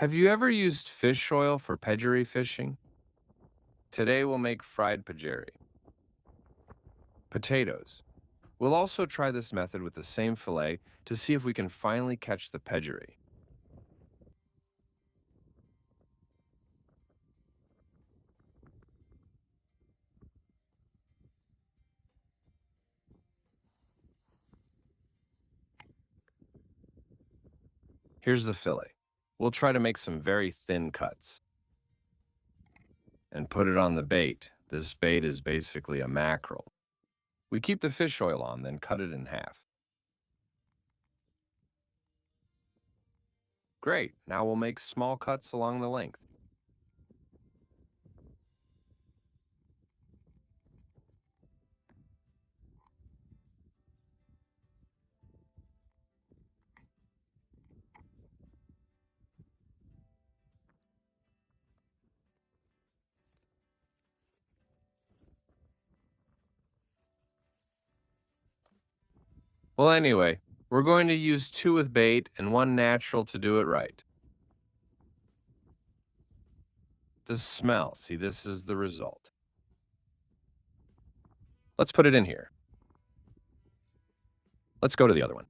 Have you ever used fish oil for Pejerrey fishing? Today we'll make fried Pejerrey. Potatoes. We'll also try this method with the same fillet to see if we can finally catch the Pejerrey. Here's the fillet. We'll try to make some very thin cuts and put it on the bait. This bait is basically a mackerel. We keep the fish oil on, then cut it in half. Great, now we'll make small cuts along the length. Well, anyway, we're going to use two with bait and one natural to do it right. The smell, see, this is the result. Let's put it in here. Let's go to the other one.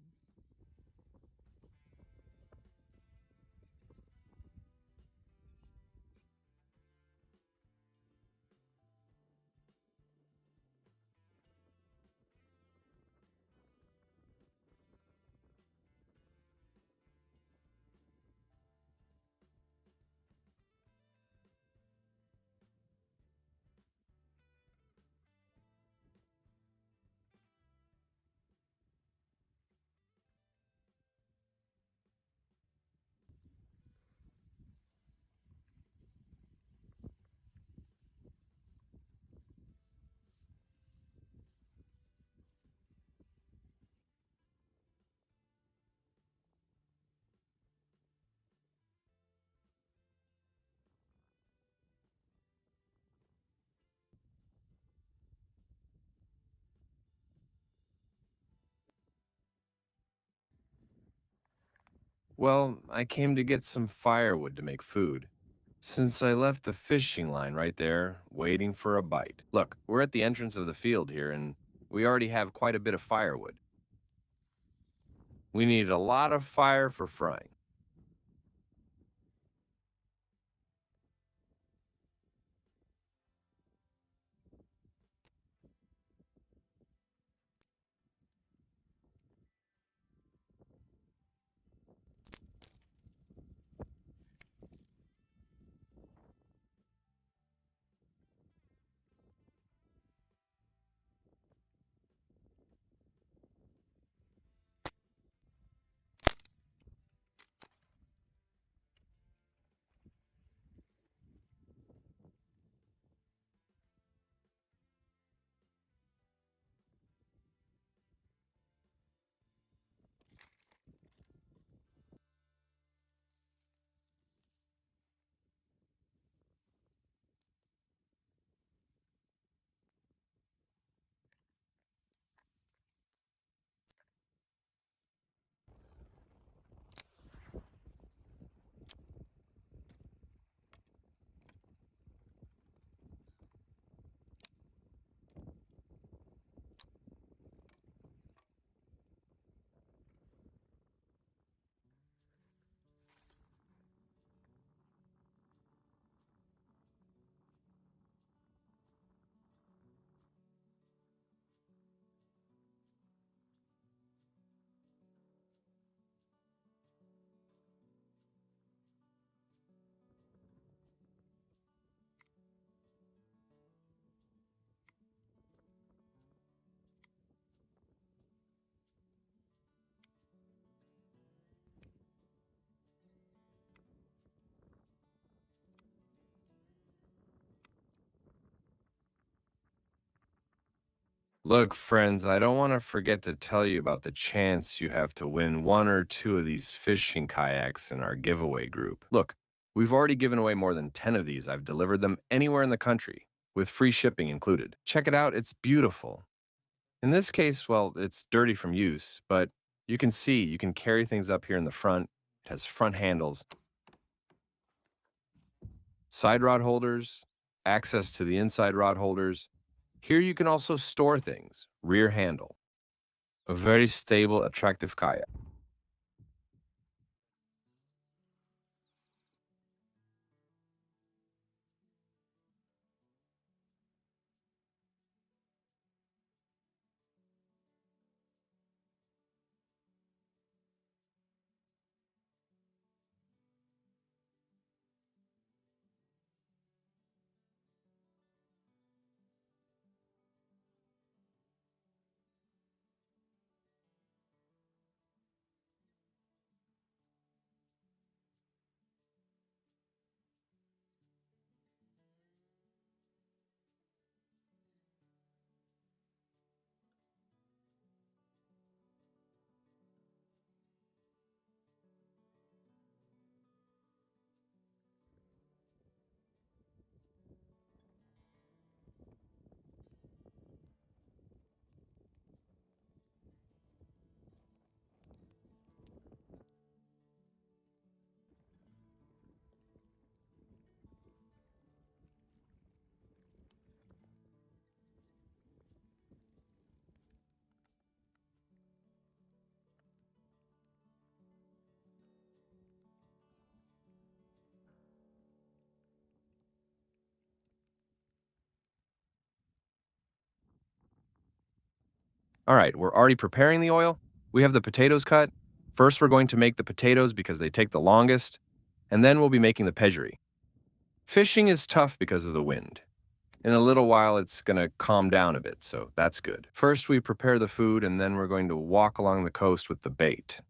Well, I came to get some firewood to make food. Since I left the fishing line right there, waiting for a bite. Look, we're at the entrance of the field here, and we already have quite a bit of firewood. We need a lot of fire for frying. Look, friends, I don't want to forget to tell you about the chance you have to win one or two of these fishing kayaks in our giveaway group. Look, we've already given away more than 10 of these. I've delivered them anywhere in the country, with free shipping included. Check it out, it's beautiful. In this case, well, it's dirty from use, but you can see you can carry things up here in the front. It has front handles. side rod holders, access to the inside rod holders. Here you can also store things, rear handle. A very stable, attractive kayak. All right, we're already preparing the oil. We have the potatoes cut. First, we're going to make the potatoes because they take the longest, and then we'll be making the Pejerrey. Fishing is tough because of the wind. In a little while, it's going to calm down a bit, so that's good. First, we prepare the food, and then we're going to walk along the coast with the bait.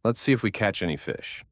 Let's see if we catch any fish.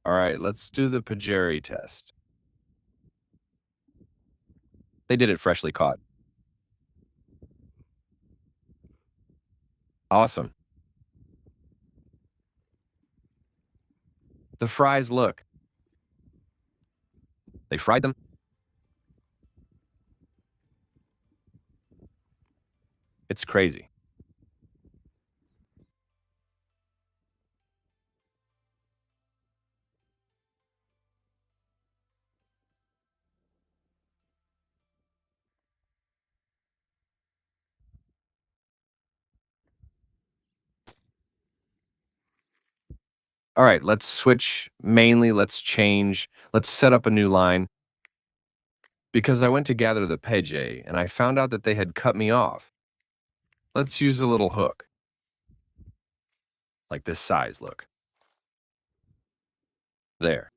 All right, let's do the Pejerrey test. They did it freshly caught. Awesome. The fries, look, they fried them. It's crazy. All right, let's switch. Mainly, let's change. Let's set up a new line. Because I went to gather the Pejerrey, and I found out that they had cut me off. Let's use a little hook. Like this size, look. There.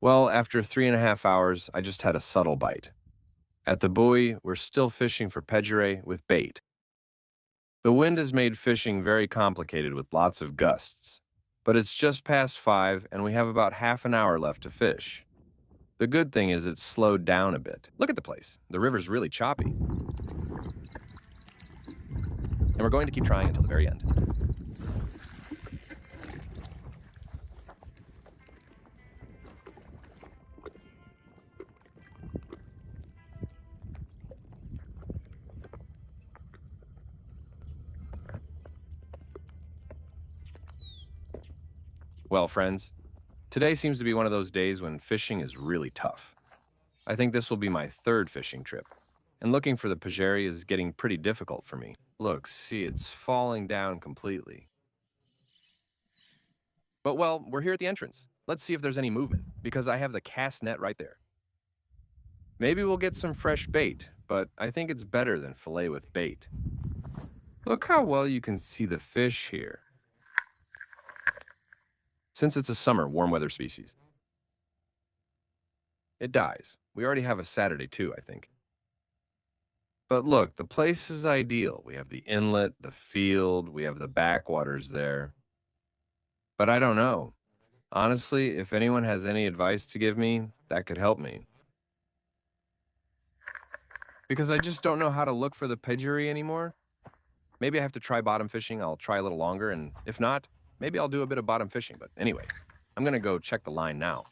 Well, after 3.5 hours, I just had a subtle bite. At the buoy, we're still fishing for Pejerrey with bait. The wind has made fishing very complicated with lots of gusts. But it's just past 5 and we have about half an hour left to fish. The good thing is it's slowed down a bit. Look at the place. The river's really choppy. And we're going to keep trying until the very end. Well, friends, today seems to be one of those days when fishing is really tough. I think this will be my third fishing trip, and looking for the Pejerrey is getting pretty difficult for me. Look, see, it's falling down completely. But well, we're here at the entrance. Let's see if there's any movement, because I have the cast net right there. Maybe we'll get some fresh bait, but I think it's better than fillet with bait. Look how well you can see the fish here. Since it's a summer, warm weather species, it dies. We already have a Saturday too, I think. But look, the place is ideal. We have the inlet, the field, we have the backwaters there. But I don't know. Honestly, if anyone has any advice to give me, that could help me. Because I just don't know how to look for the Pejerrey anymore. Maybe I have to try bottom fishing. I'll try a little longer, and if not, maybe I'll do a bit of bottom fishing. But anyway, I'm gonna go check the line now.